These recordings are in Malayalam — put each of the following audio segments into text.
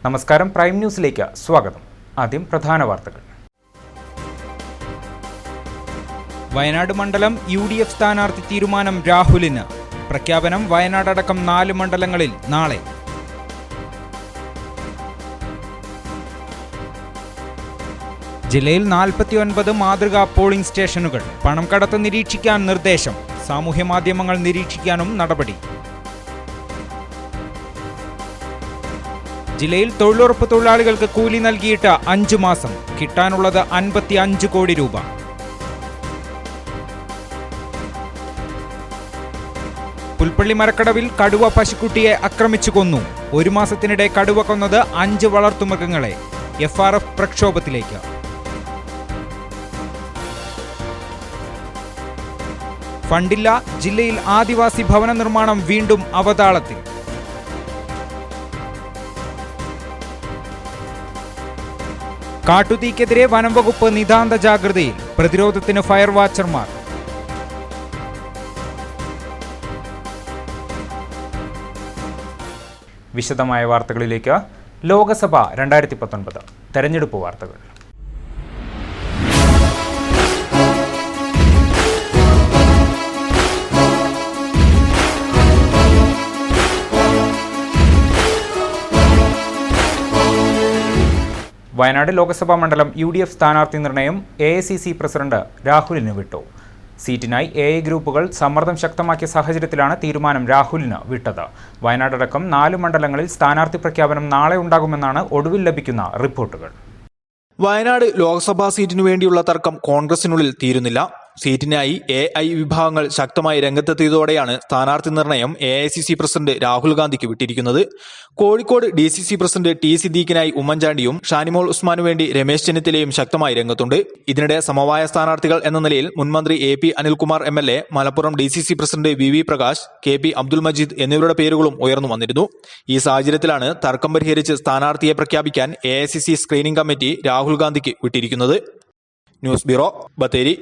നമസ്കാരം, പ്രൈം ന്യൂസിലേക്ക് സ്വാഗതം. ആദ്യം പ്രധാന വാർത്തകൾ. വയനാട് മണ്ഡലം UDF സ്ഥാനാർത്ഥി തീരുമാനം രാഹുലിന്. പ്രഖ്യാപനം വയനാടടക്കം 4 മണ്ഡലങ്ങളിൽ നാളെ. ജില്ലയിൽ 49 മാതൃകാ പോളിംഗ് സ്റ്റേഷനുകൾ. പണം കടത്ത് നിരീക്ഷിക്കാൻ നിർദ്ദേശം. സാമൂഹ്യ മാധ്യമങ്ങൾ നിരീക്ഷിക്കാനും നടപടി. ജില്ലയിൽ തൊഴിലുറപ്പ് തൊഴിലാളികൾക്ക് കൂലി നൽകിയിട്ട് 5 മാസം. കിട്ടാനുള്ളത് 55 കോടി രൂപ. പുൽപ്പള്ളി മരക്കടവിൽ കടുവ പശുക്കുട്ടിയെ ആക്രമിച്ചു കൊന്നു. 1 മാസത്തിനിടെ കടുവ കൊന്നത് 5 വളർത്തുമൃഗങ്ങളെ. FRF പ്രക്ഷോഭത്തിലേക്ക്. ഫണ്ടില്ല. ജില്ലയിൽ ആദിവാസി ഭവന നിർമ്മാണം വീണ്ടും അവതാളത്തിൽ. കാട്ടുതീക്കെതിരെ വനംവകുപ്പ് നിതാന്ത ജാഗ്രതയിൽ. പ്രതിരോധത്തിന് ഫയർ വാച്ചർമാർ. വിശദമായ വാർത്തകളിലേക്ക്. ലോകസഭ 2019 തെരഞ്ഞെടുപ്പ് വാർത്തകൾ. വയനാട് ലോക്സഭാ മണ്ഡലം UDF സ്ഥാനാർത്ഥി നിർണയം AICC പ്രസിഡന്റ് രാഹുലിന് വിട്ടു. സീറ്റിനായി AI ഗ്രൂപ്പുകൾ സമ്മർദ്ദം ശക്തമാക്കിയ സാഹചര്യത്തിലാണ് തീരുമാനം രാഹുലിന് വിട്ടത്. വയനാടടക്കം 4 മണ്ഡലങ്ങളിൽ സ്ഥാനാർത്ഥി പ്രഖ്യാപനം നാളെ ഉണ്ടാകുമെന്നാണ് ഒടുവിൽ ലഭിക്കുന്ന റിപ്പോർട്ടുകൾ. വയനാട് ലോക്സഭാ സീറ്റിനു വേണ്ടിയുള്ള തർക്കം കോൺഗ്രസിനുള്ളിൽ തീരുന്നില്ല. സീറ്റിനായി AI വിഭാഗങ്ങൾ ശക്തമായി രംഗത്തെത്തിയതോടെയാണ് സ്ഥാനാർത്ഥി നിർണയം AICC പ്രസിഡന്റ് രാഹുൽ ഗാന്ധിക്ക് വിട്ടിരിക്കുന്നത്. കോഴിക്കോട് DCC പ്രസിഡന്റ് T സിദ്ദീഖിനായി ഉമ്മൻചാണ്ടിയും ഷാനിമോൾ ഉസ്മാനു വേണ്ടി രമേശ് ചെന്നിത്തലയും ശക്തമായി രംഗത്തുണ്ട്. ഇതിനിടെ സമവായ സ്ഥാനാർത്ഥികൾ എന്ന നിലയിൽ മുൻമന്ത്രി AP Anilkumar MLA, Malappuram DCC president VV Prakash, KP Abdul Majeed എന്നിവരുടെ പേരുകളും ഉയർന്നു വന്നിരുന്നു. ഈ സാഹചര്യത്തിലാണ് തർക്കം പരിഹരിച്ച് സ്ഥാനാർത്ഥിയെ പ്രഖ്യാപിക്കാൻ AICC സ്ക്രീനിംഗ് കമ്മിറ്റി രാഹുൽ ഗാന്ധിക്ക് വിട്ടിരിക്കുന്നത്. News bureau, Bathery.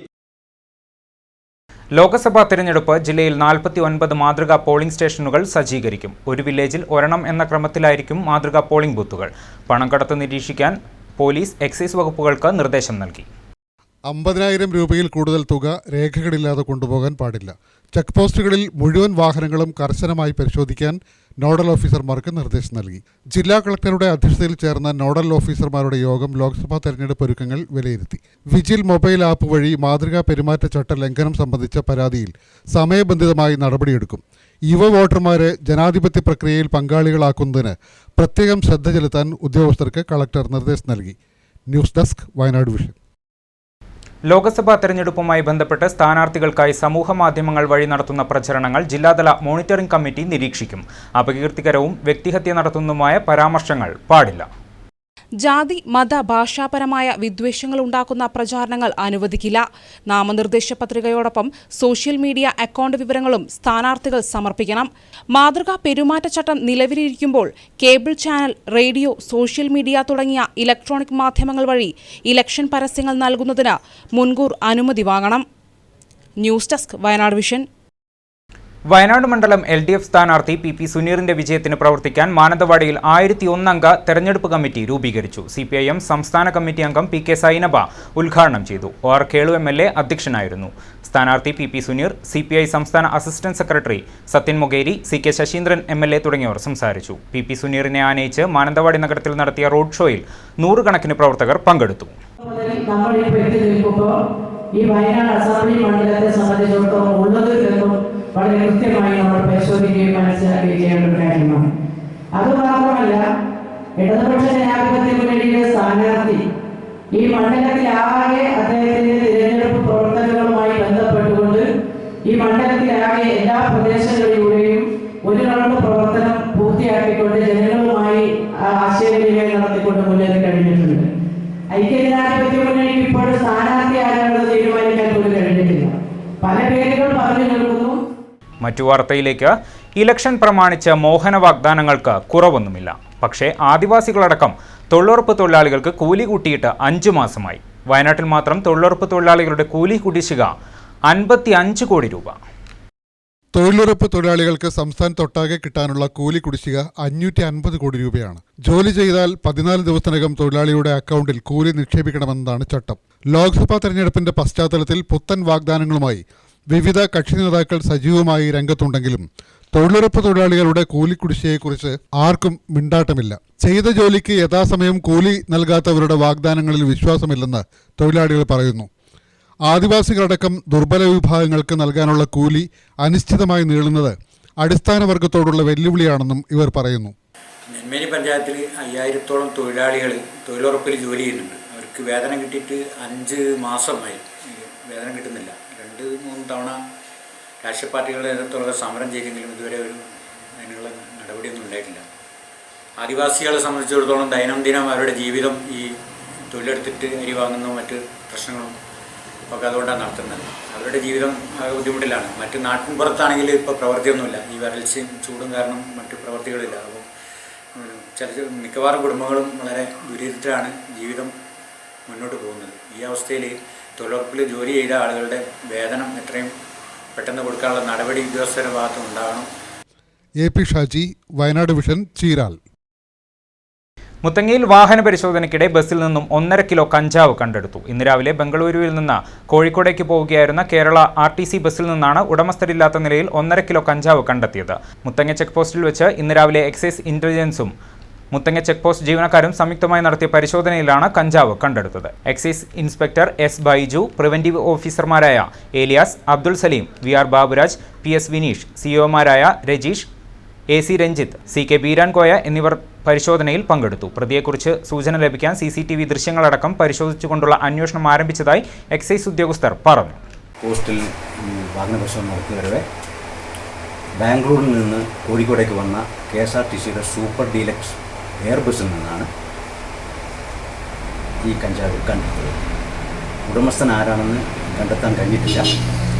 ലോക്സഭാ തെരഞ്ഞെടുപ്പ് ജില്ലയിൽ 49 മാതൃകാ പോളിംഗ് സ്റ്റേഷനുകൾ സജ്ജീകരിക്കും. ഒരു വില്ലേജിൽ ഒരെണ്ണം എന്ന ക്രമത്തിലായിരിക്കും മാതൃകാ പോളിംഗ് ബൂത്തുകൾ. പണം കടത്ത് നിരീക്ഷിക്കാൻ പോലീസ്, എക്സൈസ് വകുപ്പുകൾക്ക് നിർദ്ദേശം നൽകി. 50,000 രൂപയിൽ കൂടുതൽ തുക രേഖകളില്ലാതെ കൊണ്ടുപോകാൻ പാടില്ല. ചെക്ക് പോസ്റ്റുകളിൽ മുഴുവൻ വാഹനങ്ങളും കർശനമായി പരിശോധിക്കാൻ നോഡൽ ഓഫീസർമാർക്ക് നിർദ്ദേശം നൽകി. ജില്ലാ കളക്ടറുടെ അധ്യക്ഷതയിൽ ചേർന്ന നോഡൽ ഓഫീസർമാരുടെ യോഗം ലോക്സഭാ തെരഞ്ഞെടുപ്പ് ഒരുക്കങ്ങൾ വിലയിരുത്തി. വിജിൽ മൊബൈൽ ആപ്പ് വഴി മാതൃകാ പെരുമാറ്റച്ചട്ട ലംഘനം സംബന്ധിച്ച പരാതിയിൽ സമയബന്ധിതമായി നടപടിയെടുക്കും. യുവ വോട്ടർമാരെ ജനാധിപത്യ പ്രക്രിയയിൽ പങ്കാളികളാക്കുന്നതിന് പ്രത്യേകം ശ്രദ്ധ ചെലുത്താൻ ഉദ്യോഗസ്ഥർക്ക് കളക്ടർ നിർദ്ദേശം നൽകി. News desk, Wayanad vision. Lok Sabha തെരഞ്ഞെടുപ്പുമായി ബന്ധപ്പെട്ട് സ്ഥാനാർത്ഥികൾക്കായി സമൂഹമാധ്യമങ്ങൾ വഴി നടത്തുന്ന പ്രചരണങ്ങൾ ജില്ലാതല മോണിറ്ററിംഗ് കമ്മിറ്റി നിരീക്ഷിക്കും. അപകീർത്തികരവും വ്യക്തിഹത്യ നടത്തുന്നതുമായ പരാമർശങ്ങൾ പാടില്ല. ജാതി, മത, ഭാഷാപരമായ വിദ്വേഷങ്ങൾ ഉണ്ടാക്കുന്ന പ്രചാരണങ്ങൾ അനുവദിക്കില്ല. നാമനിർദ്ദേശ പത്രികയോടൊപ്പം സോഷ്യൽ മീഡിയ അക്കൗണ്ട് വിവരങ്ങളും സ്ഥാനാർത്ഥികൾ സമർപ്പിക്കണം. മാതൃകാ പെരുമാറ്റച്ചട്ടം നിലവിലിരിക്കുമ്പോൾ cable channel, radio, social media തുടങ്ങിയ ഇലക്ട്രോണിക് മാധ്യമങ്ങൾ വഴി ഇലക്ഷൻ പരസ്യങ്ങൾ നൽകുന്നതിന് മുൻകൂർ അനുമതി വാങ്ങണം. News desk, Wayanad vision. Wayanad മണ്ഡലം LDF സ്ഥാനാർത്ഥി PP സുനീറിന്റെ വിജയത്തിന് പ്രവർത്തിക്കാൻ മാനന്തവാടിയിൽ 1001 അംഗ തെരഞ്ഞെടുപ്പ് കമ്മിറ്റി രൂപീകരിച്ചു. CPIM സംസ്ഥാന കമ്മിറ്റി അംഗം PK സൈനബ ഉദ്ഘാടനം ചെയ്തു. OR കേളു MLA അധ്യക്ഷനായിരുന്നു. സ്ഥാനാർത്ഥി PP സുനീർ, CPI സംസ്ഥാന assistant secretary Sathyan Mokeri, CK Saseendran MLA തുടങ്ങിയവർ സംസാരിച്ചു. PP സുനീറിനെ ആനയിച്ച് മാനന്തവാടി നഗരത്തിൽ നടത്തിയ റോഡ് ഷോയിൽ 100 കണക്കിന് പ്രവർത്തകർ പങ്കെടുത്തു. ഈ വയനാട് അസംബ്ലി മണ്ഡലത്തെ സംബന്ധിച്ചിടത്തോളം ഉള്ളതിൽ വളരെ കൃത്യമായി നമ്മൾ പരിശോധിക്കുകയും മനസ്സിലാക്കുകയും ചെയ്യേണ്ട ഒരു കാര്യമാണ്. അതുമാത്രമല്ല, ഇടതുപക്ഷ ജനാധിപത്യ മുന്നണിയുടെ സ്ഥാനാർത്ഥി ഈ മണ്ഡലത്തിലാകെ അദ്ദേഹത്തിന്റെ തിരഞ്ഞെടുപ്പ് പ്രവർത്തനങ്ങളുമായി ബന്ധപ്പെട്ടുകൊണ്ട് ഈ മണ്ഡലത്തിലാകെ എല്ലാ പ്രദേശങ്ങളിലൂടെയും ഒരു റൗണ്ട് പ്രവർത്തനം പൂർത്തിയാക്കിക്കൊണ്ട് ജനങ്ങളുമായി ആശയവിനിമയം നടത്തിക്കൊണ്ട് മുന്നേറി കഴിഞ്ഞിട്ടുണ്ട്. ഐക്യജനാധിപത്യ മുന്നണിക്ക് ഇപ്പോൾ സ്ഥാനാർത്ഥി ആരാണെന്ന് തീരുമാനിക്കാൻ പോലും കഴിഞ്ഞിട്ടില്ല. പല പേരുകൾ പറഞ്ഞു നിൽക്കുന്നു. മറ്റു വാർത്തയിലേക്ക്. ഇലക്ഷൻ പ്രമാണിച്ച് മോഹന വാഗ്ദാനങ്ങൾക്ക് കുറവൊന്നുമില്ല. പക്ഷേ ആദിവാസികളടക്കം തൊഴിലുറപ്പ് തൊഴിലാളികൾക്ക് കൂലി കൂട്ടിയിട്ട് 5 മാസമായി. വയനാട്ടിൽ മാത്രം തൊഴിലുറപ്പ് തൊഴിലാളികളുടെ കൂലി കുടിശ്ശിക 55 കോടി രൂപ. തൊഴിലുറപ്പ് തൊഴിലാളികൾക്ക് സംസ്ഥാനത്തൊട്ടാകെ കിട്ടാനുള്ള കൂലി കുടിശ്ശിക 550 കോടി രൂപയാണ്. ജോലി ചെയ്താൽ 14 ദിവസത്തിനകം തൊഴിലാളിയുടെ അക്കൗണ്ടിൽ കൂലി നിക്ഷേപിക്കണമെന്നതാണ് ചട്ടം. ലോക്സഭാ തെരഞ്ഞെടുപ്പിന്റെ പശ്ചാത്തലത്തിൽ പുത്തൻ വാഗ്ദാനങ്ങളുമായി വിവിധ കക്ഷി നേതാക്കൾ സജീവമായി രംഗത്തുണ്ടെങ്കിലും തൊഴിലുറപ്പ് തൊഴിലാളികളുടെ കൂലി കുടിശ്ശികയെക്കുറിച്ച് ആർക്കും മിണ്ടാട്ടമില്ല. ചെയ്ത ജോലിക്ക് യഥാസമയം കൂലി നൽകാത്തവരുടെ വാഗ്ദാനങ്ങളിൽ വിശ്വാസമില്ലെന്ന് തൊഴിലാളികൾ പറയുന്നു. ആദിവാസികളടക്കം ദുർബല വിഭാഗങ്ങൾക്ക് നൽകാനുള്ള കൂലി അനിശ്ചിതമായി നീളുന്നത് അടിസ്ഥാന വർഗത്തോടുള്ള വെല്ലുവിളിയാണെന്നും ഇവർ പറയുന്നു. നെന്മേനി പഞ്ചായത്തിൽ 5000-ഓളം തൊഴിലാളികൾ തൊഴിലുറപ്പിൽ ജോലി ചെയ്യുന്നുണ്ട്. അവർക്ക് വേതനം കിട്ടിയിട്ട് 5 മാസമായി വേതനം കിട്ടുന്നില്ല. 2-3 തവണ രാഷ്ട്രീയ പാർട്ടികളുടെ നേതൃത്വമുള്ള സമരം ചെയ്തെങ്കിലും ഇതുവരെ അതിനുള്ള നടപടിയൊന്നും ഉണ്ടായിട്ടില്ല. ആദിവാസികളെ സംബന്ധിച്ചിടത്തോളം ദൈനംദിനം അവരുടെ ജീവിതം ഈ തൊഴിലെടുത്തിട്ട് അരി വാങ്ങുന്നതും മറ്റ് പ്രശ്നങ്ങളും ഒക്കെ അതുകൊണ്ടാണ് നടത്തുന്നത്. അവരുടെ ജീവിതം ബുദ്ധിമുട്ടിലാണ്. മറ്റ് നാട്ടിൻപുറത്താണെങ്കിൽ ഇപ്പോൾ പ്രവൃത്തിയൊന്നുമില്ല. ഈ വരൾച്ചയും ചൂടും കാരണം മറ്റ് പ്രവൃത്തികളില്ല. അപ്പോൾ മിക്കവാറും കുടുംബങ്ങളും വളരെ ദുരിതത്തിലാണ് ജീവിതം മുന്നോട്ട് പോകുന്നത്. ഈ അവസ്ഥയിൽ തൊഴിലുറപ്പിൽ ജോലി ചെയ്ത ആളുകളുടെ വേതനം എത്രയും പെട്ടെന്ന് കൊടുക്കാനുള്ള നടപടി ഉദ്യോഗസ്ഥരുടെ ഭാഗത്തും ഉണ്ടാകണം. AP Shaji, Wayanad vision, Cheeral. മുത്തങ്ങയിൽ വാഹന പരിശോധനയ്ക്കിടെ ബസ്സിൽ നിന്നും 1.5 കിലോ കഞ്ചാവ് കണ്ടെടുത്തു. ഇന്ന് രാവിലെ ബംഗളൂരുവിൽ നിന്ന് കോഴിക്കോടേക്ക് പോവുകയായിരുന്ന കേരള RTC ബസ്സിൽ നിന്നാണ് ഉടമസ്ഥരില്ലാത്ത നിലയിൽ 1.5 കിലോ കഞ്ചാവ് കണ്ടെത്തിയത്. മുത്തങ്ങ ചെക്ക് പോസ്റ്റിൽ വെച്ച് ഇന്ന് രാവിലെ എക്സൈസ് ഇന്റലിജൻസും മുത്തങ്ങ ചെക്ക് പോസ്റ്റ് ജീവനക്കാരും സംയുക്തമായി നടത്തിയ പരിശോധനയിലാണ് കഞ്ചാവ് കണ്ടെടുത്തത്. Excise inspector S. Baiju, preventive ഓഫീസർമാരായ Elias, Abdul Saleem, VR Baburaj, PS Vineesh, COമാരായ Rajeesh, AC Ranjith, CK Beerankoya എന്നിവർ പരിശോധനയിൽ പങ്കെടുത്തു. പ്രതിയെക്കുറിച്ച് സൂചന ലഭിക്കാൻ CCTV ദൃശ്യങ്ങളടക്കം പരിശോധിച്ചുകൊണ്ടുള്ള അന്വേഷണം ആരംഭിച്ചതായി എക്സൈസ് ഉദ്യോഗസ്ഥർ പറഞ്ഞു. പോസ്റ്റിൽ വാഹന പരിശോധന നടത്തിയവരെ ബാംഗ്ലൂരിൽ നിന്ന് കോഴിക്കോടേക്ക് വന്ന KSRTCയുടെ സൂപ്പർ ഡീലക്സ് എയർ ബസ്സിൽ നിന്നാണ് ഈ കഞ്ചാവ് കണ്ടെടുത്തത്. ഉടമസ്ഥൻ ആരാണെന്ന് കണ്ടെത്താൻ കഴിഞ്ഞിട്ടില്ല.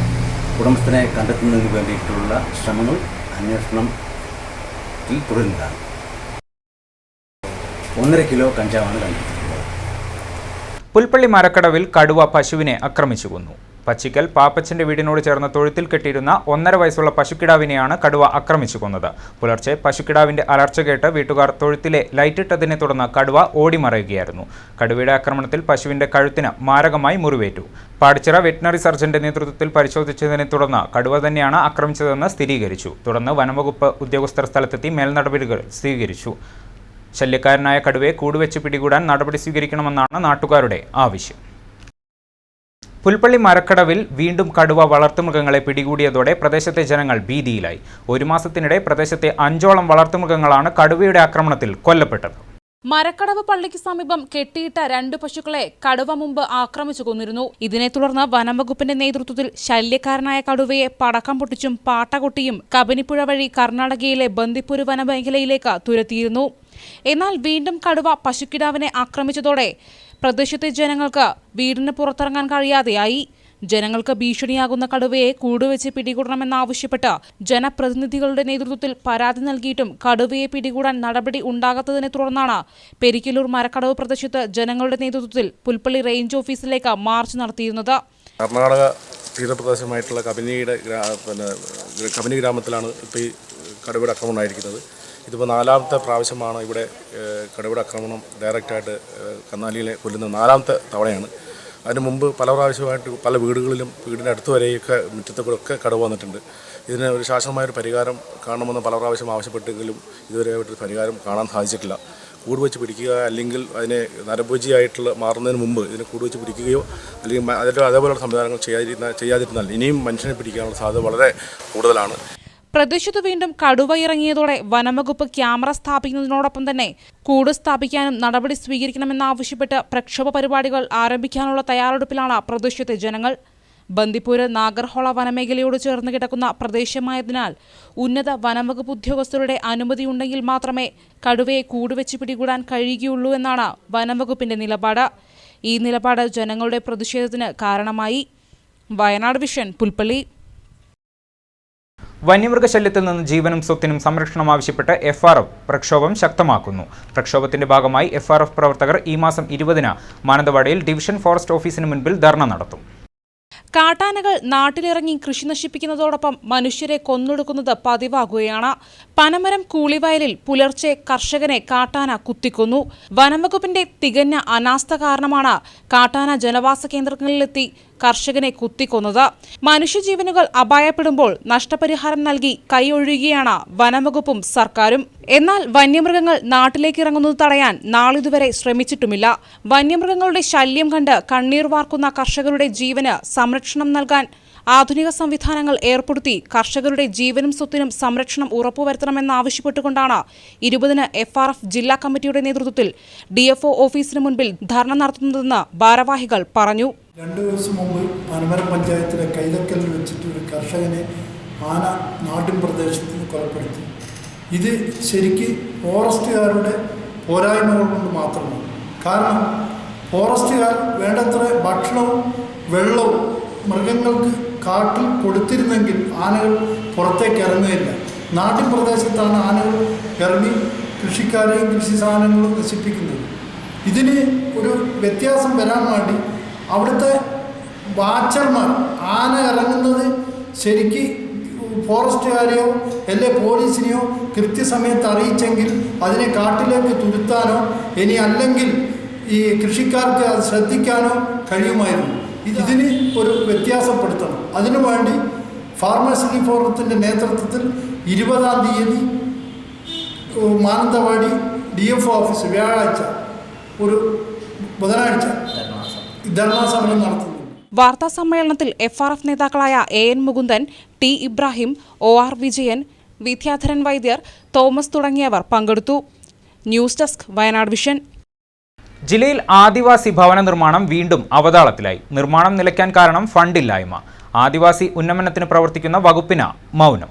ഉടമസ്ഥനെ കണ്ടെത്തുന്നതിന് വേണ്ടിയിട്ടുള്ള ശ്രമങ്ങൾ അന്വേഷണത്തിൽ തുടരുന്നതാണ്. 1.5 കിലോ കഞ്ചാവാണ് കണ്ടെത്തിയിട്ടുള്ളത്. പുൽപ്പള്ളി മരക്കടവിൽ കടുവ പശുവിനെ ആക്രമിച്ചു കൊന്നു. പച്ചിക്കൽ പാപ്പച്ചന്റെ വീടിനോട് ചേർന്ന തൊഴുത്തിൽ കെട്ടിയിരുന്ന 1.5 വയസ്സുള്ള പശുക്കിടാവിനെയാണ് കടുവ ആക്രമിച്ചു കൊന്നത്. പുലർച്ചെ പശുക്കിടാവിന്റെ അലർച്ച കേട്ട് വീട്ടുകാർ തൊഴുത്തിലെ ലൈറ്റിട്ടതിനെ തുടർന്ന് കടുവ ഓടിമറയുകയായിരുന്നു. കടുവയുടെ ആക്രമണത്തിൽ പശുവിന്റെ കഴുത്തിന് മാരകമായി മുറിവേറ്റു. പാടിച്ചിറ വെറ്റിനറി സർജന്റെ നേതൃത്വത്തിൽ പരിശോധിച്ചതിനെ തുടർന്ന് കടുവ തന്നെയാണ് ആക്രമിച്ചതെന്ന് സ്ഥിരീകരിച്ചു. തുടർന്ന് വനംവകുപ്പ് ഉദ്യോഗസ്ഥർ സ്ഥലത്തെത്തി മേൽനടപടികൾ സ്വീകരിച്ചു. ശല്യക്കാരനായ കടുവയെ കൂടുവെച്ച് പിടികൂടാൻ നടപടി സ്വീകരിക്കണമെന്നാണ് നാട്ടുകാരുടെ ആവശ്യം. പുൽപ്പള്ളി മരക്കടവിൽ വീണ്ടും കടുവ വളർത്തുമൃഗങ്ങളെ പിടികൂടിയതോടെ പ്രദേശത്തെ ജനങ്ങൾ ഭീതിയിലായി. 1 മാസത്തിനിടെ പ്രദേശത്തെ 5ഓളം വളർത്തുമൃഗങ്ങളാണ് കടുവയുടെ ആക്രമണത്തിൽ കൊല്ലപ്പെട്ടത്. മരക്കടവ് പള്ളിക്ക് സമീപം കെട്ടിയിട്ട 2 പശുക്കളെ കടുവ മുമ്പ് ആക്രമിച്ചു കൊന്നിരുന്നു. ഇതിനെ തുടർന്ന് വനംവകുപ്പിന്റെ നേതൃത്വത്തിൽ ശല്യക്കാരനായ കടുവയെ പടക്കം പൊട്ടിച്ചും പാട്ടകൊട്ടിയും കബനിപ്പുഴ വഴി കർണാടകയിലെ ബന്ദിപ്പൂർ വനമേഖലയിലേക്ക് തുരത്തിയിരുന്നു. എന്നാൽ വീണ്ടും കടുവ പശുക്കിടാവിനെ ആക്രമിച്ചതോടെ പ്രദേശത്തെ ജനങ്ങൾക്ക് വീടിന് പുറത്തിറങ്ങാൻ കഴിയാതെയായി. ജനങ്ങൾക്ക് ഭീഷണിയാകുന്ന കടുവയെ കൂടുവെച്ച് പിടികൂടണമെന്നാവശ്യപ്പെട്ട് ജനപ്രതിനിധികളുടെ നേതൃത്വത്തിൽ പരാതി നൽകിയിട്ടും കടുവയെ പിടികൂടാൻ നടപടി ഉണ്ടാകാത്തതിനെ തുടർന്നാണ് പെരിക്കലൂർ മരക്കടവ് പ്രദേശത്ത് ജനങ്ങളുടെ നേതൃത്വത്തിൽ പുൽപ്പള്ളി റേഞ്ച് ഓഫീസിലേക്ക് മാർച്ച് നടത്തിയിരുന്നത്. കർണാടക തീരപ്രദേശമായിട്ടുള്ള കബനി ഗ്രാമത്തിലാണ് ഇപ്പോൾ ഈ കടുവയുടെ ആക്രമണം ഉണ്ടായിരിക്കുന്നത്. ഇതിപ്പോൾ 4ാമത്തെ പ്രാവശ്യമാണ് ഇവിടെ കടുവയുടെ ആക്രമണം ഡയറക്റ്റായിട്ട് കന്നാലികളെ കൊല്ലുന്ന 4ാമത്തെ തവണയാണ്. അതിന് മുമ്പ് പല പ്രാവശ്യമായിട്ട് പല വീടുകളിലും വീടിൻ്റെ അടുത്ത് വരെയൊക്കെ മുറ്റത്ത് കൂടെ ഒക്കെ കടുവ വന്നിട്ടുണ്ട്. ഇതിന് ഒരു ശാശ്വതമായൊരു പരിഹാരം കാണണമെന്ന് പല പ്രാവശ്യം ആവശ്യപ്പെട്ടെങ്കിലും ഇതുവരെ ഒരു പരിഹാരം കാണാൻ സാധിച്ചിട്ടില്ല. കൂട് വെച്ച് പിടിക്കുക അല്ലെങ്കിൽ അതിനെ നരഭോജിയായിട്ടുള്ള മാറുന്നതിന് മുമ്പ് ഇതിനെ കൂട് വെച്ച് പിടിക്കുകയോ അല്ലെങ്കിൽ അതേപോലെയുള്ള സംവിധാനങ്ങൾ ചെയ്യാതിരുന്നാൽ ഇനിയും മനുഷ്യനെ പിടിക്കാനുള്ള സാധ്യത വളരെ കൂടുതലാണ്. പ്രദേശത്ത് വീണ്ടും കടുവ ഇറങ്ങിയതോടെ വനംവകുപ്പ് ക്യാമറ സ്ഥാപിക്കുന്നതിനോടൊപ്പം തന്നെ കൂട് സ്ഥാപിക്കാനും നടപടി സ്വീകരിക്കണമെന്നാവശ്യപ്പെട്ട് പ്രക്ഷോഭ പരിപാടികൾ ആരംഭിക്കാനുള്ള തയ്യാറെടുപ്പിലാണ് പ്രദേശത്തെ ജനങ്ങൾ. ബന്ദിപ്പൂര് നാഗർഹോള വനമേഖലയോട് ചേർന്ന് കിടക്കുന്ന പ്രദേശമായതിനാൽ ഉന്നത വനംവകുപ്പ് ഉദ്യോഗസ്ഥരുടെ അനുമതിയുണ്ടെങ്കിൽ മാത്രമേ കടുവയെ കൂടുവെച്ച് പിടികൂടാൻ കഴിയുകയുള്ളൂ എന്നാണ് വനംവകുപ്പിന്റെ നിലപാട്. ഈ നിലപാട് ജനങ്ങളുടെ പ്രതിഷേധത്തിന് കാരണമായി. വയനാട് വിഷൻ, പുൽപ്പള്ളി. വന്യമൃഗശല്യത്തിൽ നിന്ന് ജീവനും സ്വത്തിനും സംരക്ഷണം ആവശ്യപ്പെട്ട് FRF പ്രക്ഷോഭം ശക്തമാക്കുന്നു. പ്രക്ഷോഭത്തിന്റെ ഭാഗമായി FRF പ്രവർത്തകർ ഈ മാസം 20-ന് മാനന്തവാടിയിൽ ഡിവിഷൻ ഫോറസ്റ്റ് ഓഫീസിന് മുൻപിൽ ധർണ നടത്തും. കാട്ടാനകൾ നാട്ടിലിറങ്ങി കൃഷി നശിപ്പിക്കുന്നതോടൊപ്പം മനുഷ്യരെ കൊന്നൊടുക്കുന്നത് പതിവാകുകയാണ്. പനമരം കൂളിവയലിൽ പുലർച്ചെ കർഷകനെ കാട്ടാന കുത്തിക്കൊന്നു. വനംവകുപ്പിന്റെ തികഞ്ഞ അനാസ്ഥ കാരണമാണ് കാട്ടാന ജനവാസ കേന്ദ്രങ്ങളിലെത്തി കർഷകനെ കുത്തിക്കൊന്നത്. മനുഷ്യജീവനുകൾ അപായപ്പെടുമ്പോൾ നഷ്ടപരിഹാരം നൽകി കൈയൊഴിയുകയാണ് വനംവകുപ്പും സർക്കാരും. എന്നാൽ വന്യമൃഗങ്ങൾ നാട്ടിലേക്ക് ഇറങ്ങുന്നത് തടയാൻ നാളിതുവരെ ശ്രമിച്ചിട്ടുമില്ല. വന്യമൃഗങ്ങളുടെ ശല്യം കണ്ട് കണ്ണീർ വാർക്കുന്ന കർഷകരുടെ ജീവന് സംരക്ഷണം നൽകാൻ ആധുനിക സംവിധാനങ്ങൾ ഏർപ്പെടുത്തി കർഷകരുടെ ജീവനും സ്വത്തിനും സംരക്ഷണം ഉറപ്പുവരുത്തണമെന്നാവശ്യപ്പെട്ടുകൊണ്ടാണ് 20-ന് FRF ജില്ലാ കമ്മിറ്റിയുടെ നേതൃത്വത്തിൽ DFO ഓഫീസിന് മുൻപിൽ ധർണ നടത്തുന്നതെന്ന് ഭാരവാഹികൾ പറഞ്ഞു. 2 ദിവസം മുമ്പ് പനമരം പഞ്ചായത്തിലെ കൈതക്കലിൽ വെച്ചിട്ട് ഒരു കർഷകനെ ആന നാട്ടിൻ പ്രദേശത്ത് നിന്ന് കൊലപ്പെടുത്തി. ഇത് ശരിക്ക് ഫോറസ്റ്റുകാരുടെ പോരായ്മകൾ കൊണ്ട് മാത്രമാണ്. കാരണം ഫോറസ്റ്റുകാർ വേണ്ടത്ര ഭക്ഷണവും വെള്ളവും മൃഗങ്ങൾക്ക് കാട്ടിൽ കൊടുത്തിരുന്നെങ്കിൽ ആനകൾ പുറത്തേക്ക് ഇറങ്ങുകയില്ല. നാട്ടിൻ പ്രദേശത്താണ് ആനകൾ ഇറങ്ങി കൃഷിക്കാരെയും കൃഷി സാധനങ്ങളും നശിപ്പിക്കുന്നത്. ഇതിന് ഒരു വ്യത്യാസം വരാൻ വേണ്ടി അവിടുത്തെ വാച്ചർമാർ ആന ഇറങ്ങുന്നത് ശരിക്ക് ഫോറസ്റ്റുകാരെയോ അല്ലെ പോലീസിനെയോ കൃത്യസമയത്ത് അറിയിച്ചെങ്കിൽ അതിനെ കാട്ടിലേക്ക് തുരുത്താനോ ഇനി അല്ലെങ്കിൽ ഈ കൃഷിക്കാർക്ക് അത് ശ്രദ്ധിക്കാനോ കഴിയുമായിരുന്നു. ഇതിന് ഒരു വ്യത്യാസപ്പെടുത്തണം. അതിനുവേണ്ടി ഫാർമേഴ്സ് ഫോറത്തിൻ്റെ നേതൃത്വത്തിൽ 20-ാം തീയതി മാനന്തവാടി DFO ഓഫീസ് വ്യാഴാഴ്ച ഒരു ബുധനാഴ്ച ധർണാ സമരം നടത്തുന്നു. വാർത്താ സമ്മേളനത്തിൽ FRF നേതാക്കളായ AN Mukundan, T Ibrahim, OR Vijayan, Vidyadharan Vaidyar, Thomas തുടങ്ങിയവർ പങ്കെടുത്തു. News desk Wayanad vision. ജില്ലയിൽ ആദിവാസി ഭവന നിർമ്മാണം വീണ്ടും അവതാളത്തിലായി. നിർമ്മാണം നിലയ്ക്കാൻ കാരണം ഫണ്ടില്ലായ്മ. ആദിവാസി ഉന്നമനത്തിന് പ്രവർത്തിക്കുന്ന വകുപ്പിന് മൗനം.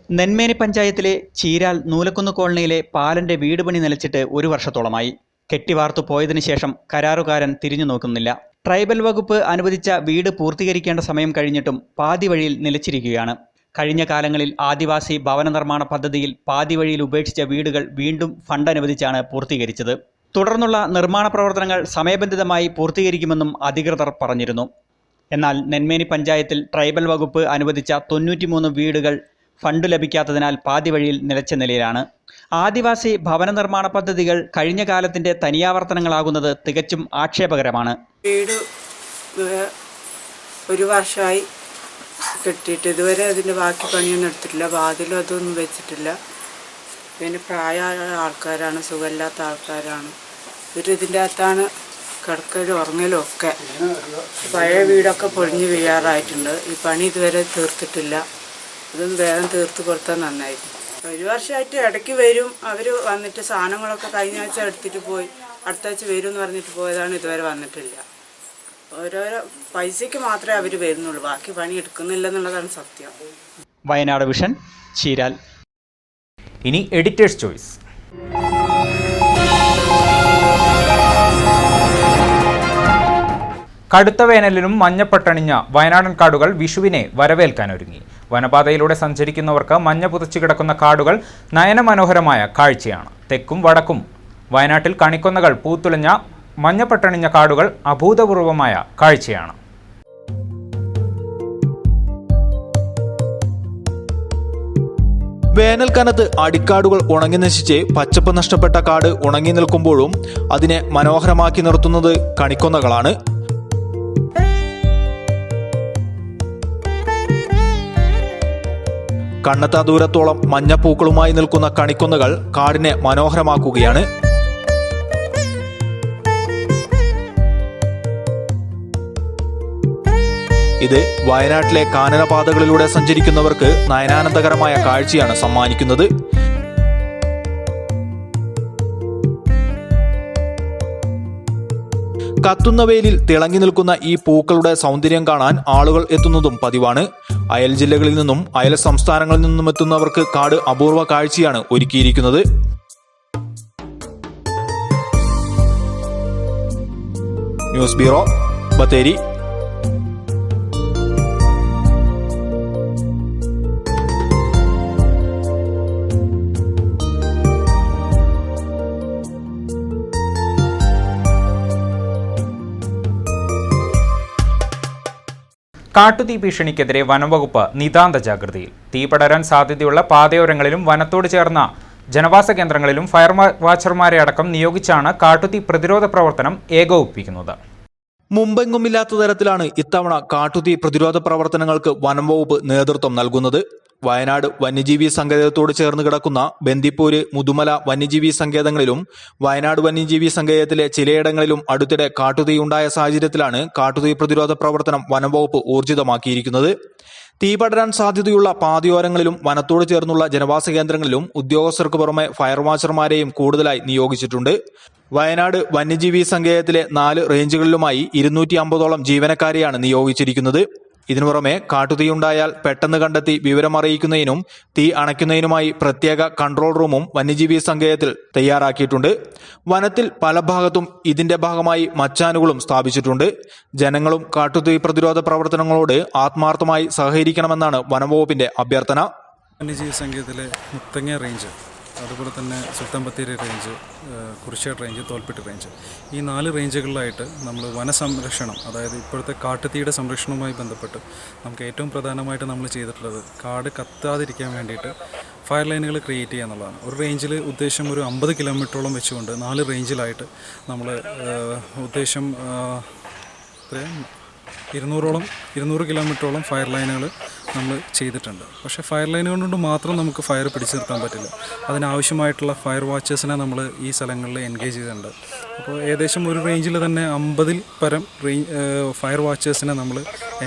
നെന്മേനി പഞ്ചായത്തിലെ ചീരാൽ നൂലക്കുന്ന് കോളനിയിലെ പാലന്റെ വീട് പണി നിലച്ചിട്ട് 1 വർഷത്തോളമായി. കെട്ടിവാർത്തു പോയതിനു ശേഷം കരാറുകാരൻ തിരിഞ്ഞു നോക്കുന്നില്ല. ട്രൈബൽ വകുപ്പ് അനുവദിച്ച വീട് പൂർത്തീകരിക്കേണ്ട സമയം കഴിഞ്ഞിട്ടും പാതി വഴിയിൽ നിലച്ചിരിക്കുകയാണ്. കഴിഞ്ഞ കാലങ്ങളിൽ ആദിവാസി ഭവന നിർമ്മാണ പദ്ധതിയിൽ പാതി വഴിയിൽ ഉപേക്ഷിച്ച വീടുകൾ വീണ്ടും ഫണ്ട് അനുവദിച്ചാണ് പൂർത്തീകരിച്ചത്. തുടർന്നുള്ള നിർമ്മാണ പ്രവർത്തനങ്ങൾ സമയബന്ധിതമായി പൂർത്തീകരിക്കുമെന്നും അധികൃതർ പറഞ്ഞിരുന്നു. എന്നാൽ നെന്മേനി പഞ്ചായത്തിൽ ട്രൈബൽ വകുപ്പ് അനുവദിച്ച 93 വീടുകൾ ഫണ്ട് ലഭിക്കാത്തതിനാൽ പാതി വഴിയിൽ നിലച്ച നിലയിലാണ്. ആദിവാസി ഭവന നിർമ്മാണ പദ്ധതികൾ കഴിഞ്ഞ കാലത്തിന്റെ തനിയാവർത്തനങ്ങളാകുന്നത് തികച്ചും ആക്ഷേപകരമാണ്. വീട് 1 വർഷമായി കെട്ടിയിട്ട് ഇതുവരെ അതിൻ്റെ ബാക്കി പണിയൊന്നും എടുത്തിട്ടില്ല. വാതിലും അതൊന്നും വെച്ചിട്ടില്ല. പിന്നെ പ്രായമായ ആൾക്കാരാണ്, സുഖമില്ലാത്ത ആൾക്കാരാണ്. ഇതിൻ്റെ അകത്താണ് കിടക്കലും ഉറങ്ങലും ഒക്കെ. പഴയ വീടൊക്കെ പൊളിഞ്ഞ് വീഴാറായിട്ടുണ്ട്. ഈ പണി ഇതുവരെ തീർത്തിട്ടില്ല. ഇതൊന്ന് വേഗം തീർത്ത് കൊടുത്താൽ നന്നായിരുന്നു. 1 വർഷമായിട്ട് ഇടയ്ക്ക് വരും. അവർ വന്നിട്ട് സാധനങ്ങളൊക്കെ കഴിഞ്ഞ ആഴ്ച എടുത്തിട്ട് പോയി. അടുത്ത ആഴ്ച വരും എന്ന് പറഞ്ഞിട്ട് പോയതാണ്. ഇതുവരെ വന്നിട്ടില്ല. ഓരോരോ പൈസയ്ക്ക് മാത്രമേ അവർ വരുന്നുള്ളൂ. ബാക്കി പണി എടുക്കുന്നില്ല എന്നുള്ളതാണ് സത്യം. വയനാട് വിഷൻ, ചീരാൽ. ഇനി എഡിറ്റേഴ്സ് ചോയ്സ്. കടുത്ത വേനലിലും മഞ്ഞപ്പട്ടണിഞ്ഞ വയനാടൻ കാടുകൾ വിഷുവിനെ വരവേൽക്കാനൊരുങ്ങി. വനപാതയിലൂടെ സഞ്ചരിക്കുന്നവർക്ക് മഞ്ഞ പുതച്ചു കിടക്കുന്ന കാടുകൾ നയനമനോഹരമായ കാഴ്ചയാണ്. തെക്കും വടക്കും വയനാട്ടിൽ കണിക്കൊന്നകൾ പൂത്തുലഞ്ഞ മഞ്ഞപ്പട്ടണിഞ്ഞ കാടുകൾ അഭൂതപൂർവമായ കാഴ്ചയാണ്. വേനൽക്കാലത്ത് അടിക്കാടുകൾ ഉണങ്ങി നശിച്ച് പച്ചപ്പ് നഷ്ടപ്പെട്ട കാട് ഉണങ്ങി നിൽക്കുമ്പോഴും അതിനെ മനോഹരമാക്കി നിർത്തുന്നത് കണിക്കൊന്നകളാണ്. കണ്ണെത്താ ദൂരത്തോളം മഞ്ഞപ്പൂക്കളുമായി നിൽക്കുന്ന കണിക്കൊന്നകൾ കാടിനെ മനോഹരമാക്കുകയാണ്. ഇത് വയനാട്ടിലെ കാനനപാതകളിലൂടെ സഞ്ചരിക്കുന്നവർക്ക് നയനാനന്ദകരമായ കാഴ്ചയാണ് സമ്മാനിക്കുന്നത്. കത്തുന്ന വെയിലിൽ തിളങ്ങി നിൽക്കുന്ന ഈ പൂക്കളുടെ സൗന്ദര്യം കാണാൻ ആളുകൾ എത്തുന്നതും പതിവാണ്. അയൽ ജില്ലകളിൽ നിന്നും അയൽ സംസ്ഥാനങ്ങളിൽ നിന്നും എത്തുന്നവർക്ക് കാട് അപൂർവ കാഴ്ചയാണ് ഒരുക്കിയിരിക്കുന്നത്. News bureau, Bathery. കാട്ടുതീ ഭീഷണിക്കെതിരെ വനംവകുപ്പ് നിതാന്ത ജാഗ്രതയിൽ. തീ പടരാൻ സാധ്യതയുള്ള പാതയോരങ്ങളിലും വനത്തോട് ചേർന്ന ജനവാസ കേന്ദ്രങ്ങളിലും ഫയർ വാച്ചർമാരെ അടക്കം നിയോഗിച്ചാണ് കാട്ടുതീ പ്രതിരോധ പ്രവർത്തനം ഏകോപിപ്പിക്കുന്നത്. മുമ്പെങ്ങുമില്ലാത്ത തരത്തിലാണ് ഇത്തവണ കാട്ടുതീ പ്രതിരോധ പ്രവർത്തനങ്ങൾക്ക് വനംവകുപ്പ് നേതൃത്വം നൽകുന്നത്. വയനാട് വന്യജീവി സങ്കേതത്തോട് ചേർന്ന് കിടക്കുന്ന ബന്ദിപ്പൂര്, മുതുമല വന്യജീവി സങ്കേതങ്ങളിലും വയനാട് വന്യജീവി സങ്കേതത്തിലെ ചിലയിടങ്ങളിലും അടുത്തിടെ കാട്ടുതീയുണ്ടായ സാഹചര്യത്തിലാണ് കാട്ടുതീ പ്രതിരോധ പ്രവർത്തനം വനംവകുപ്പ് ഊർജിതമാക്കിയിരിക്കുന്നത്. തീ പടരാൻ സാധ്യതയുള്ള പാതയോരങ്ങളിലും വനത്തോട് ചേർന്നുള്ള ജനവാസ കേന്ദ്രങ്ങളിലും ഉദ്യോഗസ്ഥർക്ക് പുറമെ ഫയർ വാച്ചർമാരെയും കൂടുതലായി നിയോഗിച്ചിട്ടുണ്ട്. വയനാട് വന്യജീവി സങ്കേതത്തിലെ 4 റേഞ്ചുകളിലുമായി 250ഓളം ജീവനക്കാരെയാണ് നിയോഗിച്ചിരിക്കുന്നത്. ഇതിനു പുറമെ കാട്ടുതീയുണ്ടായാൽ പെട്ടെന്ന് കണ്ടെത്തി വിവരമറിയിക്കുന്നതിനും തീ അണയ്ക്കുന്നതിനുമായി പ്രത്യേക കൺട്രോൾ റൂമും വന്യജീവി സങ്കേതത്തിൽ തയ്യാറാക്കിയിട്ടുണ്ട്. വനത്തിൽ പല ഭാഗത്തും ഇതിന്റെ ഭാഗമായി മച്ചാനുകളും സ്ഥാപിച്ചിട്ടുണ്ട്. ജനങ്ങളും കാട്ടുതീ പ്രതിരോധ പ്രവർത്തനങ്ങളോട് ആത്മാർത്ഥമായി സഹകരിക്കണമെന്നാണ് വനംവകുപ്പിന്റെ അഭ്യർത്ഥന. വന്യജീവി സങ്കേതത്തിലെ മുത്തങ്ങ റേഞ്ച്, അതുപോലെ തന്നെ സുൽത്താൻ ബത്തേരി റേഞ്ച്, കുറിശ്ശേട് റേഞ്ച്, തോൽപ്പെട്ടി റേഞ്ച്, ഈ 4 റേഞ്ചുകളിലായിട്ട് നമ്മൾ വനസംരക്ഷണം, അതായത് ഇപ്പോഴത്തെ കാട്ടുതീയുടെ സംരക്ഷണവുമായി ബന്ധപ്പെട്ട് നമുക്ക് ഏറ്റവും പ്രധാനമായിട്ട് നമ്മൾ ചെയ്തിട്ടുള്ളത് കാട് കത്താതിരിക്കാൻ വേണ്ടിയിട്ട് ഫയർ ലൈനുകൾ ക്രിയേറ്റ് ചെയ്യുക എന്നുള്ളതാണ്. ഒരു റേഞ്ചിൽ ഉദ്ദേശം ഒരു 50 കിലോമീറ്ററോളം വെച്ചുകൊണ്ട് 4 റേഞ്ചിലായിട്ട് നമ്മൾ ഉദ്ദേശം 200 കിലോമീറ്ററോളം ഫയർ ലൈനുകൾ നമ്മൾ ചെയ്തിട്ടുണ്ട്. പക്ഷേ ഫയർ ലൈനുകൾ കൊണ്ട് മാത്രം നമുക്ക് ഫയർ പിടിച്ചു നിർത്താൻ പറ്റില്ല. അതിനാവശ്യമായിട്ടുള്ള ഫയർ വാച്ചേഴ്സിനെ നമ്മൾ ഈ സ്ഥലങ്ങളിൽ എൻഗേജ് ചെയ്തിട്ടുണ്ട്. അപ്പോൾ ഏകദേശം ഒരു റേഞ്ചിൽ തന്നെ 50-ൽ പരം ഫയർ വാച്ചേഴ്സിനെ നമ്മൾ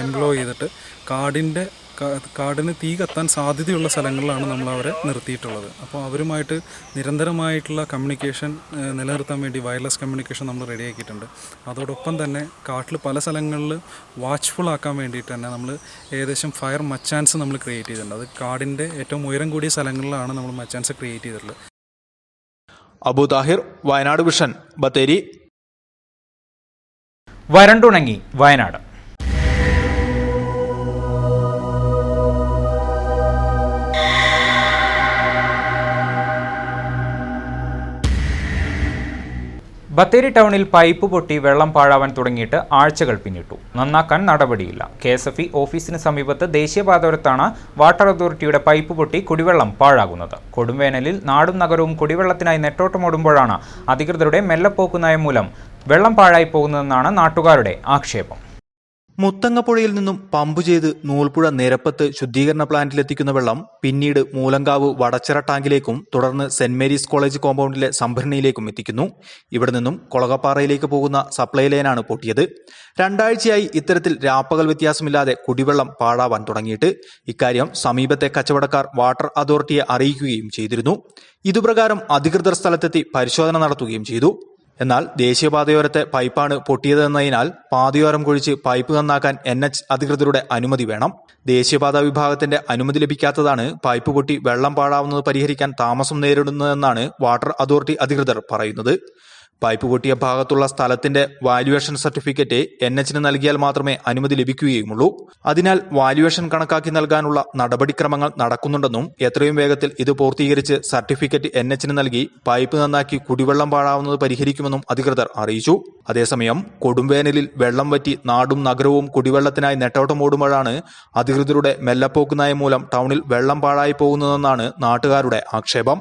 എംപ്ലോയ് ചെയ്തിട്ട് കാടിന് തീ കത്താൻ സാധ്യതയുള്ള സ്ഥലങ്ങളിലാണ് നമ്മൾ അവരെ നിർത്തിയിട്ടുള്ളത്. അപ്പോൾ അവരുമായിട്ട് നിരന്തരമായിട്ടുള്ള കമ്മ്യൂണിക്കേഷൻ നിലനിർത്താൻ വേണ്ടി വയർലെസ് കമ്മ്യൂണിക്കേഷൻ നമ്മൾ റെഡിയാക്കിയിട്ടുണ്ട്. അതോടൊപ്പം തന്നെ കാട്ടിൽ പല സ്ഥലങ്ങളിൽ വാച്ച്ഫുൾ ആക്കാൻ വേണ്ടിയിട്ട് തന്നെ നമ്മൾ ഏകദേശം ഫയർ മച്ചാൻസ് നമ്മൾ ക്രിയേറ്റ് ചെയ്തിട്ടുണ്ട്. അത് കാടിൻ്റെ ഏറ്റവും ഉയരം കൂടിയ സ്ഥലങ്ങളിലാണ് നമ്മൾ മച്ചാൻസ് ക്രിയേറ്റ് ചെയ്തിട്ടുള്ളത്. അബു താഹിർ, വയനാട് വിഷൻ, ബത്തേരി. വരണ്ടുണങ്ങി വയനാട്. ബത്തേരി ടൗണിൽ പൈപ്പ് പൊട്ടി വെള്ളം പാഴാവാൻ തുടങ്ങിയിട്ട് ആഴ്ചകൾ പിന്നിട്ടു. നന്നാക്കാൻ നടപടിയില്ല. KSFE ഓഫീസിന് സമീപത്ത് ദേശീയപാതയോരത്താണ് വാട്ടർ അതോറിറ്റിയുടെ പൈപ്പ് പൊട്ടി കുടിവെള്ളം പാഴാകുന്നത്. കൊടുംവേനലിൽ നാടും നഗരവും കുടിവെള്ളത്തിനായി നെട്ടോട്ടമോടുമ്പോഴാണ് അധികൃതരുടെ മെല്ലപ്പോക്ക് നയം മൂലം വെള്ളം പാഴായി പോകുന്നതെന്നാണ് നാട്ടുകാരുടെ ആക്ഷേപം. മുത്തങ്ങപ്പുഴയിൽ നിന്നും പമ്പ് ചെയ്ത് നൂൽപ്പുഴ നിരപ്പത്ത് ശുദ്ധീകരണ പ്ലാന്റിലെത്തിക്കുന്ന വെള്ളം പിന്നീട് മൂലങ്കാവ് വടച്ചിറ ടാങ്കിലേക്കും തുടർന്ന് സെന്റ് മേരീസ് കോളേജ് കോമ്പൗണ്ടിലെ സംഭരണിയിലേക്കും എത്തിക്കുന്നു. ഇവിടെ നിന്നും കൊളകപ്പാറയിലേക്ക് പോകുന്ന സപ്ലൈ ലൈനാണ് പൊട്ടിയത്. 2 ആഴ്ചയായി ഇത്തരത്തിൽ രാപ്പകൽ വ്യത്യാസമില്ലാതെ കുടിവെള്ളം പാഴാവാൻ തുടങ്ങിയിട്ട്. ഇക്കാര്യം സമീപത്തെ കച്ചവടക്കാർ വാട്ടർ അതോറിറ്റിയെ അറിയിക്കുകയും ചെയ്തിരുന്നു. ഇതുപ്രകാരം അധികൃതർ സ്ഥലത്തെത്തി പരിശോധന നടത്തുകയും ചെയ്തു. എന്നാൽ ദേശീയപാതയോരത്തെ പൈപ്പാണ് പൊട്ടിയതെന്നതിനാൽ പാതയോരം കുഴിച്ച് പൈപ്പ് നന്നാക്കാൻ NH അധികൃതരുടെ അനുമതി വേണം. ദേശീയപാത വിഭാഗത്തിന്റെ അനുമതി ലഭിക്കാത്തതാണ് പൈപ്പ് പൊട്ടി വെള്ളം പാഴാവുന്നത് പരിഹരിക്കാൻ താമസം നേരിടുന്നതെന്നാണ് വാട്ടർ അതോറിറ്റി അധികൃതർ പറയുന്നത്. പൈപ്പ് പൊട്ടിയ ഭാഗത്തുള്ള സ്ഥലത്തിന്റെ വാല്യുവേഷൻ സർട്ടിഫിക്കറ്റ് NHന് നൽകിയാൽ മാത്രമേ അനുമതി ലഭിക്കുകയുമുള്ളൂ. അതിനാൽ വാല്യുവേഷൻ കണക്കാക്കി നൽകാനുള്ള നടപടിക്രമങ്ങൾ നടക്കുന്നുണ്ടെന്നും എത്രയും വേഗത്തിൽ ഇത് പൂർത്തീകരിച്ച് സർട്ടിഫിക്കറ്റ് NHന് നൽകി പൈപ്പ് നന്നാക്കി കുടിവെള്ളം പാഴാവുന്നത് പരിഹരിക്കുമെന്നും അധികൃതർ അറിയിച്ചു. അതേസമയം കൊടുംവേനലിൽ വെള്ളം വറ്റി നാടും നഗരവും കുടിവെള്ളത്തിനായി നെട്ടോട്ടമോടുമ്പോഴാണ് അധികൃതരുടെ മെല്ലപ്പോക്ക് നയം മൂലം ടൗണിൽ വെള്ളം പാഴായി പോകുന്നതെന്നാണ് നാട്ടുകാരുടെ ആക്ഷേപം.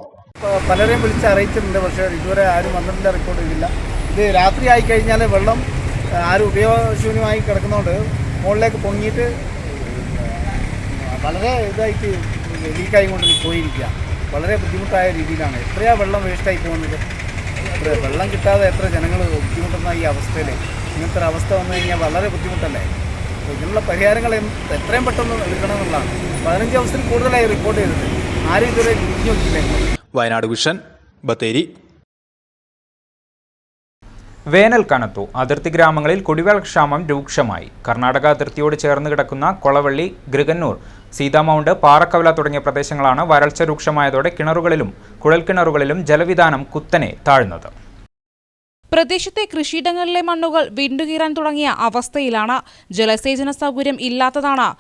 പലരെയും വിളിച്ച് അറിയിച്ചിട്ടുണ്ട്, പക്ഷേ ഇതുവരെ ആരും വന്നിട്ടില്ല, റിപ്പോർട്ട് ചെയ്തില്ല. ഇത് രാത്രി ആയിക്കഴിഞ്ഞാൽ വെള്ളം ആരും ഉപയോഗശൂന്യമായി കിടക്കുന്നതുകൊണ്ട് മുകളിലേക്ക് പൊങ്ങിയിട്ട് വളരെ ഇതായിട്ട് ലീക്കായി കൊണ്ട് പോയിരിക്കുക. വളരെ ബുദ്ധിമുട്ടായ രീതിയിലാണ്. എത്രയാ വെള്ളം വേസ്റ്റായി പോകുന്നത്. വെള്ളം കിട്ടാതെ എത്ര ജനങ്ങൾ ബുദ്ധിമുട്ടുന്ന ഈ അവസ്ഥയിൽ ഇങ്ങനത്തെ ഒരു അവസ്ഥ വന്നു കഴിഞ്ഞാൽ വളരെ ബുദ്ധിമുട്ടല്ലേ. ഇതിനുള്ള പരിഹാരങ്ങൾ എത്രയും പെട്ടെന്ന് എടുക്കണമെന്നുള്ളതാണ്. 15 ദിവസത്തിൽ കൂടുതലായി റിപ്പോർട്ട് ചെയ്തിട്ടുണ്ട്. ആരും ഇതുവരെ തിരിഞ്ഞു നോക്കിയില്ല. വയനാട് വിഷൻ, ബത്തേരി. വേനൽ കനത്തു. അതിർത്തി ഗ്രാമങ്ങളിൽ കുടിവെള്ളക്ഷാമം രൂക്ഷമായി. കർണാടക അതിർത്തിയോട് ചേർന്ന് കിടക്കുന്ന കൊളവള്ളി, ഗൃഗന്നൂർ, സീതാമൗണ്ട്, പാറക്കവല തുടങ്ങിയ പ്രദേശങ്ങളാണ് വരൾച്ച രൂക്ഷമായതോടെ കിണറുകളിലും കുഴൽക്കിണറുകളിലും ജലവിധാനം കുത്തനെ താഴ്ന്നത്. പ്രദേശത്തെ കൃഷിയിടങ്ങളിലെ മണ്ണുകൾ വിണ്ടുകീറാൻ തുടങ്ങിയ അവസ്ഥയിലാണ്. ജലസേചന സൗകര്യം ഇല്ലാത്തതാണ്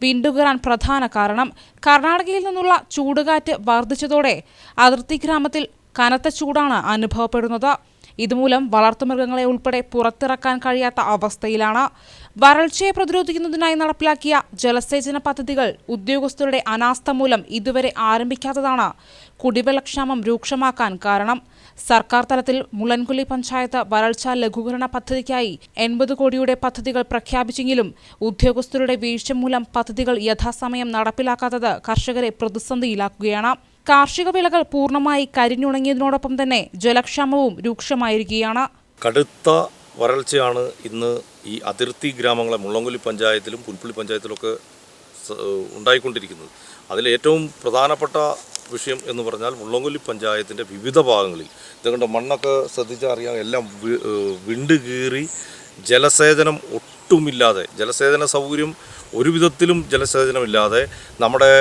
വിണ്ടുകീറാൻ പ്രധാന കാരണം. കർണാടകയിൽ നിന്നുള്ള ചൂടുകാറ്റ് വർദ്ധിച്ചതോടെ അതിർത്തി ഗ്രാമത്തിൽ കനത്ത ചൂടാണ് അനുഭവപ്പെടുന്നത്. ഇതുമൂലം വളർത്തുമൃഗങ്ങളെ ഉൾപ്പെടെ പുറത്തിറക്കാൻ കഴിയാത്ത അവസ്ഥയിലാണ്. വരൾച്ചയെ പ്രതിരോധിക്കുന്നതിനായി നടപ്പിലാക്കിയ ജലസേചന പദ്ധതികൾ ഉദ്യോഗസ്ഥരുടെ അനാസ്ഥ മൂലം ഇതുവരെ ആരംഭിക്കാത്തതാണ് കുടിവെള്ളക്ഷാമം രൂക്ഷമാക്കാൻ കാരണം. സർക്കാർ തലത്തിൽ മുളൻകുലി പഞ്ചായത്ത് വരൾച്ചാ ലഘൂകരണ പദ്ധതിക്കായി 80 കോടിയുടെ പദ്ധതികൾ പ്രഖ്യാപിച്ചെങ്കിലും ഉദ്യോഗസ്ഥരുടെ വീഴ്ച മൂലം പദ്ധതികൾ യഥാസമയം നടപ്പിലാക്കാത്തത് കർഷകരെ പ്രതിസന്ധിയിലാക്കുകയാണ്. കാർഷിക വിളകൾ പൂർണ്ണമായി കരിഞ്ഞുണങ്ങിയതിനോടൊപ്പം തന്നെ ജലക്ഷാമവും രൂക്ഷമായിരിക്കുകയാണ്. കടുത്ത വരൾച്ചയാണ് ഇന്ന് ഈ അതിർത്തി ഗ്രാമങ്ങളെ മുള്ളൻകുലി പഞ്ചായത്തിലും പുൽപ്പള്ളി പഞ്ചായത്തിലൊക്കെ ഉണ്ടായിക്കൊണ്ടിരിക്കുന്നത്. അതിലേറ്റവും പ്രധാനപ്പെട്ട വിഷയം എന്ന് പറഞ്ഞാൽ മുള്ളൻകൊല്ലി പഞ്ചായത്തിൻ്റെ വിവിധ ഭാഗങ്ങളിൽ ഇതുകൊണ്ട് മണ്ണൊക്കെ ശ്രദ്ധിച്ചാൽ അറിയാം, എല്ലാം വിണ്ട് കീറി ജലസേചനം ഒട്ടുമില്ലാതെ, ജലസേചന സൗകര്യം ഒരു വിധത്തിലും ജലസേചനമില്ലാതെ നമ്മുടെ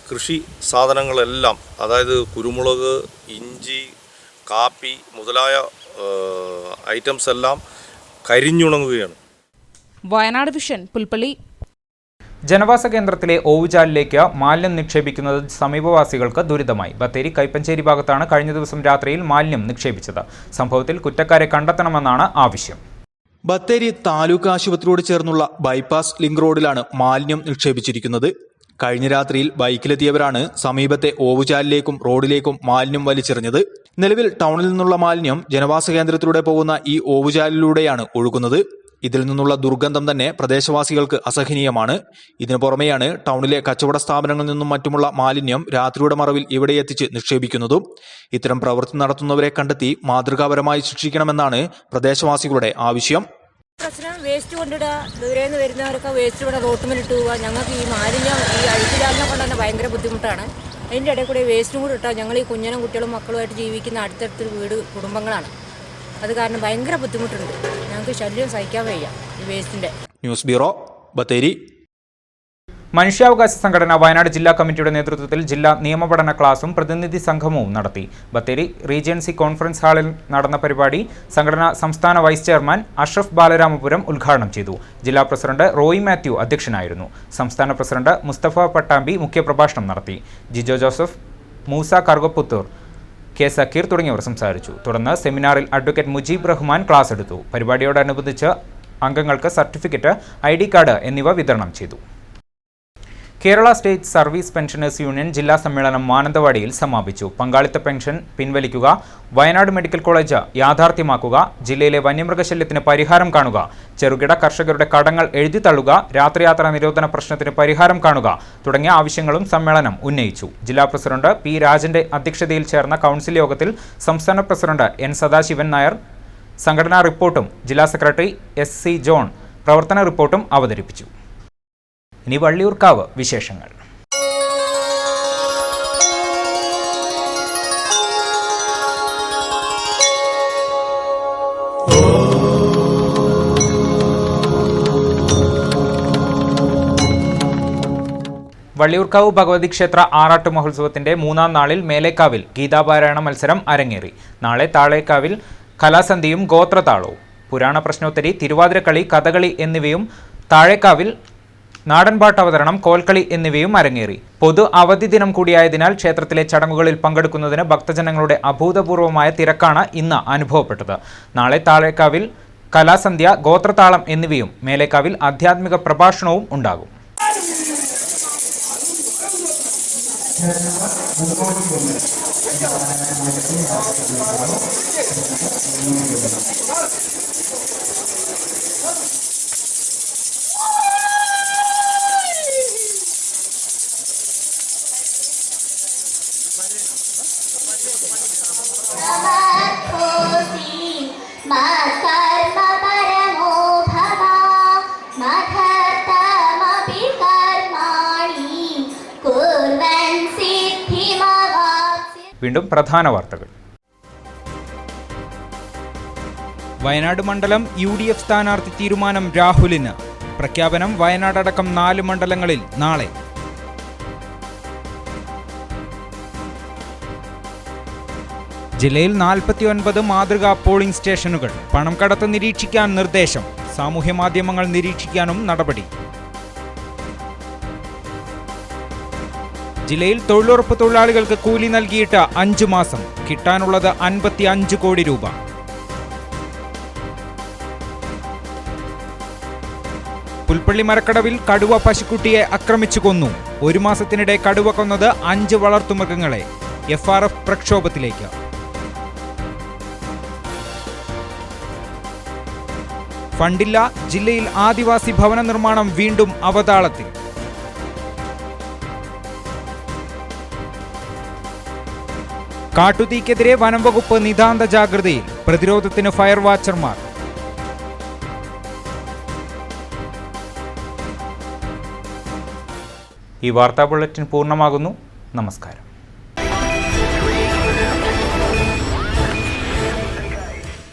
കൃഷി സാധനങ്ങളെല്ലാം, അതായത് കുരുമുളക്, ഇഞ്ചി, കാപ്പി മുതലായ ഐറ്റംസ് എല്ലാം കരിഞ്ഞുണങ്ങുകയാണ്. വയനാട് വിഷൻ, പുൽപ്പള്ളി. ജനവാസ കേന്ദ്രത്തിലെ ഓവുചാലിലേക്ക് മാലിന്യം നിക്ഷേപിക്കുന്നത് സമീപവാസികൾക്ക് ദുരിതമായി. ബത്തേരി കൈപ്പഞ്ചേരി ഭാഗത്താണ് കഴിഞ്ഞ ദിവസം രാത്രിയിൽ മാലിന്യം നിക്ഷേപിച്ചത്. സംഭവത്തിൽ കുറ്റക്കാരെ കണ്ടെത്തണമെന്നാണ് ആവശ്യം. ബത്തേരി താലൂക്ക് ആശുപത്രിയോട് ചേർന്നുള്ള ബൈപ്പാസ് ലിങ്ക് റോഡിലാണ് മാലിന്യം നിക്ഷേപിച്ചിരിക്കുന്നത്. കഴിഞ്ഞ രാത്രിയിൽ ബൈക്കിലെത്തിയവരാണ് സമീപത്തെ ഓവുചാലിലേക്കും റോഡിലേക്കും മാലിന്യം വലിച്ചെറിഞ്ഞത്. നിലവിൽ ടൗണിൽ നിന്നുള്ള മാലിന്യം ജനവാസ കേന്ദ്രത്തിലൂടെ പോകുന്ന ഈ ഓവുചാലിലൂടെയാണ് ഒഴുകുന്നത്. ഇതിൽ നിന്നുള്ള ദുർഗന്ധം തന്നെ പ്രദേശവാസികൾക്ക് അസഹനീയമാണ്. ഇതിനു പുറമെയാണ് ടൗണിലെ കച്ചവട സ്ഥാപനങ്ങളിൽ നിന്നും മറ്റുമുള്ള മാലിന്യം രാത്രിയുടെ മറവിൽ ഇവിടെ എത്തിച്ച് നിക്ഷേപിക്കുന്നതും. ഇത്തരം പ്രവൃത്തി നടത്തുന്നവരെ കണ്ടെത്തി മാതൃകാപരമായി ശിക്ഷിക്കണമെന്നാണ് പ്രദേശവാസികളുടെ ആവശ്യം. പ്രശ്നം വേസ്റ്റ് കൊണ്ടിടുക, ദൂരേന്ന് വരുന്നവരൊക്കെ വേസ്റ്റ് ഇവിടെ റോട്ടുമിലിട്ട് പോവുക. ഞങ്ങൾക്ക് ഈ മാലിന്യം ഈ അഴുക്കിലാലിനെ കൊണ്ട് തന്നെ ഭയങ്കര ബുദ്ധിമുട്ടാണ്. അതിൻ്റെ ഇടയിൽ കൂടെ വേസ്റ്റും കൂടി ഇട്ടാൽ ഞങ്ങൾ ഈ കുഞ്ഞനും കുട്ടികളും മക്കളുമായിട്ട് ജീവിക്കുന്ന അടുത്തടുത്ത് വീട് കുടുംബങ്ങളാണ്. അത് കാരണം ഭയങ്കര ബുദ്ധിമുട്ടുണ്ട്. ഞങ്ങൾക്ക് ശല്യം സഹിക്കാൻ വയ്യ ഈ വേസ്റ്റിൻ്റെ. News bureau, Bathery. മനുഷ്യാവകാശ സംഘടന വയനാട് ജില്ലാ കമ്മിറ്റിയുടെ നേതൃത്വത്തിൽ ജില്ലാ നിയമപഠന ക്ലാസും പ്രതിനിധി സംഗമവും നടത്തി. ബത്തേരി റീജൻസി കോൺഫറൻസ് ഹാളിൽ നടന്ന പരിപാടി സംഘടനാ സംസ്ഥാന വൈസ് ചെയർമാൻ അഷ്റഫ് ബാലരാമപുരം ഉദ്ഘാടനം ചെയ്തു. ജില്ലാ പ്രസിഡന്റ് റോയി മാത്യു അധ്യക്ഷനായിരുന്നു. സംസ്ഥാന പ്രസിഡന്റ് മുസ്തഫ പട്ടാമ്പി മുഖ്യപ്രഭാഷണം നടത്തി. ജിജോ ജോസഫ്, മൂസ കറുകപ്പുത്തൂർ, കെ സക്കീർ തുടങ്ങിയവർ സംസാരിച്ചു. തുടർന്ന് സെമിനാറിൽ അഡ്വക്കേറ്റ് മുജീബ് റഹ്മാൻ ക്ലാസ് എടുത്തു. പരിപാടിയോടനുബന്ധിച്ച് അംഗങ്ങൾക്ക് സർട്ടിഫിക്കറ്റ്, ID കാർഡ് എന്നിവ വിതരണം ചെയ്തു. Kerala state service pensioners union ജില്ലാ സമ്മേളനം മാനന്തവാടിയിൽ സമാപിച്ചു. പങ്കാളിത്ത പെൻഷൻ പിൻവലിക്കുക, വയനാട് മെഡിക്കൽ കോളേജ് യാഥാർത്ഥ്യമാക്കുക, ജില്ലയിലെ വന്യമൃഗശല്യത്തിന് പരിഹാരം കാണുക, ചെറുകിട കർഷകരുടെ കടങ്ങൾ എഴുതിത്തള്ളുക, രാത്രിയാത്രാ നിരോധന പ്രശ്നത്തിന് പരിഹാരം കാണുക തുടങ്ങിയ ആവശ്യങ്ങളും സമ്മേളനം ഉന്നയിച്ചു. ജില്ലാ പ്രസിഡന്റ് പി രാജന്റെ അധ്യക്ഷതയിൽ ചേർന്ന കൗൺസിൽ യോഗത്തിൽ സംസ്ഥാന പ്രസിഡന്റ് N സദാശിവൻ നായർ സംഘടനാ റിപ്പോർട്ടും ജില്ലാ സെക്രട്ടറി SC ജോൺ പ്രവർത്തന റിപ്പോർട്ടും അവതരിപ്പിച്ചു. ഇനി വള്ളിയൂർക്കാവ് വിശേഷങ്ങൾ. വള്ളിയൂർക്കാവ് ഭഗവതി ക്ഷേത്ര ആറാട്ട് മഹോത്സവത്തിന്റെ 3ാം നാളിൽ മേലേക്കാവിൽ ഗീതാപാരായണ മത്സരം അരങ്ങേറി. നാളെ താഴേക്കാവിൽ കലാസന്ധിയും ഗോത്രതാളവും, പുരാണ പ്രശ്നോത്തരി, തിരുവാതിരക്കളി, കഥകളി എന്നിവയും, താഴേക്കാവിൽ നാടൻപാട്ട് അവതരണം, കോൽക്കളി എന്നിവയും അരങ്ങേറി. പൊതു അവധി ദിനം കൂടിയായതിനാൽ ക്ഷേത്രത്തിലെ ചടങ്ങുകളിൽ പങ്കെടുക്കുന്നതിന് ഭക്തജനങ്ങളുടെ അഭൂതപൂർവമായ തിരക്കാണ് ഇന്ന് അനുഭവപ്പെട്ടത്. നാളെ താഴേക്കാവിൽ കലാസന്ധ്യ, ഗോത്രതാളം എന്നിവയും, മേലേക്കാവിൽ ആധ്യാത്മിക പ്രഭാഷണവും ഉണ്ടാകും. വീണ്ടും പ്രധാന വാർത്തകൾ. വയനാട് മണ്ഡലം UDF സ്ഥാനാർത്ഥി തീരുമാനം രാഹുലിന്. പ്രഖ്യാപനം വയനാടടക്കം 4 മണ്ഡലങ്ങളിൽ നാളെ. ജില്ലയിൽ 49 മാതൃകാ പോളിംഗ് സ്റ്റേഷനുകൾ. പണം കടത്ത് നിരീക്ഷിക്കാൻ നിർദ്ദേശം. സാമൂഹ്യമാധ്യമങ്ങൾ നിരീക്ഷിക്കാനും നടപടി. ജില്ലയിൽ തൊഴിലുറപ്പ് തൊഴിലാളികൾക്ക് കൂലി നൽകിയിട്ട് 5 മാസം. കിട്ടാനുള്ളത് 55 കോടി രൂപ. പുൽപ്പള്ളി മരക്കടവിൽ കടുവ പശുക്കുട്ടിയെ ആക്രമിച്ചു കൊന്നു. 1 മാസത്തിനിടെ കടുവ കൊന്നത് 5 വളർത്തുമൃഗങ്ങളെ. FRF പ്രക്ഷോഭത്തിലേക്ക്. ഫണ്ടില്ല. ജില്ലയിൽ ആദിവാസി ഭവന നിർമ്മാണം വീണ്ടും അവതാളത്തിൽ. കാട്ടുതീക്കെതിരെ വനം വകുപ്പ് നിതാന്ത ജാഗ്രതയിൽ. പ്രതിരോധത്തിന് ഫയർ വാച്ചർമാർ. ഈ വാർത്താ ബുള്ളറ്റിൻ പൂർണ്ണമാകുന്നു. നമസ്കാരം.